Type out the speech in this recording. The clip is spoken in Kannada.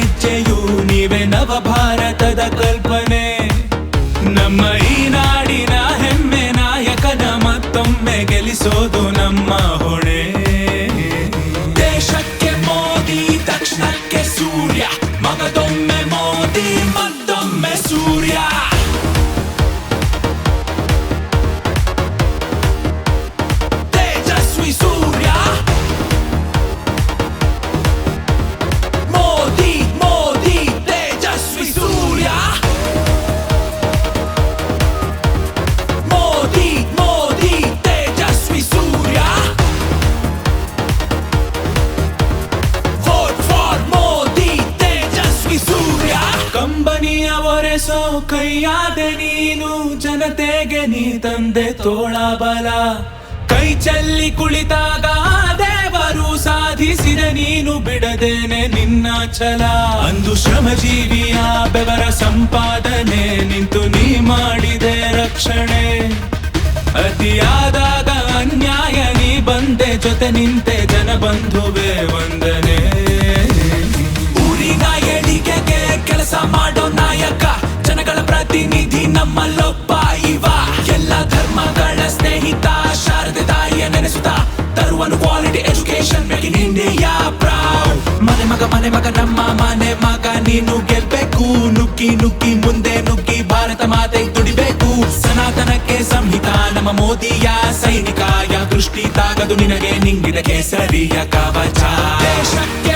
ಹೆಜ್ಜೆಯು ನೀವೇ ನವ ಭಾರತದ ಕಲ್ಪನೆ. ನಮ್ಮ ಈ ನಾಡಿನ ಹೆಮ್ಮೆ ನಾಯಕನ ಮತ್ತೊಮ್ಮೆ ಗೆಲ್ಲಿಸೋದು ನಮ್ಮ ಹೊಣೆ. ದೇಶಕ್ಕೆ ಮೋದಿ, ದಕ್ಷಿಣಕ್ಕೆ ಸೂರ್ಯ, ಮಗದೊಮ್ಮೆ ಮೋದಿ ಮತ್ತೊಮ್ಮೆ ಸೂರ್ಯ. ತೇಜಸ್ವಿ ಸೂರ್ಯ, ಮೋದಿ ಮೋದಿ ತೇಜಸ್ವಿ ಸೂರ್ಯ. ಮೋದಿ ಮೋದಿ ತೇಜಸ್ವಿ ಸೂರ್ಯ. Vote for Modi Tejasvi Surya. ಕಂಬನಿಯ ಒರೆಸೋ ಕೈಯಾದೆ ನೀನು, ಜನತೆಗೆ ನೀ ತಂದೆ ತೋಳ ಬಲ. ಕೈ ಚೆಲ್ಲಿ ಕುಳಿತಾಗ ದೇವರು ಸಾಧಿಸಿದ ನೀನು, ಬಿಡದೇನೆ ನಿನ್ನ ಛಲ. ಅಂದು ಶ್ರಮಜೀವಿಯ ಬೆವರ ಸಂಪಾದನೆ ನಿಂತು ನೀ ಮಾಡಿದೆ ರಕ್ಷಣೆ. ಅತಿಯಾದಾಗ ಅನ್ಯಾಯ ನೀ ಬಂದೆ, ಜೊತೆ ನಿಂತೆ ಜನಬಂಧುವೆ ವಂದನೆ. ಊರಿನ ಏಳಿಗೆಗೆ ಕೆಲಸ ಮಾಡೋ ನಾಯಕ, ಜನಗಳ ಪ್ರತಿನಿಧಿ ನಮ್ಮಲ್ಲೊಬ್ಬ ಇವ. ಎಲ್ಲ ಧರ್ಮಗಳ ಸ್ನೇಹಿತ, ಶಾರದೆ ತಾಯಿಯ ನೆನೆಸುತ್ತಾ ತರುವನು quality education, make in India proud. ಮನೆ ಮಗ ನಮ್ಮ ಮನೆ ಮಗ ನೀನು ಗೆಲ್ಬೇಕು. ನುಗ್ಗಿ ನುಗ್ಗಿ ಮುಂದೆ ನುಗ್ಗಿ ಭಾರತ ಮಾತೆ ದುಡಿಬೇಕು. ಸನಾತನಕ್ಕೆ ಸಂಹಿತ ನಮ್ಮ ಮೋದಿಯ ಸೈನಿಕ, ಯಾ ದೃಷ್ಟಿ ತಾಗದು ನಿನಗೆ ನಿಂಗಿದ ಕೇಸರಿಯ ಕವಚ. ದೇಶಕ್ಕೆ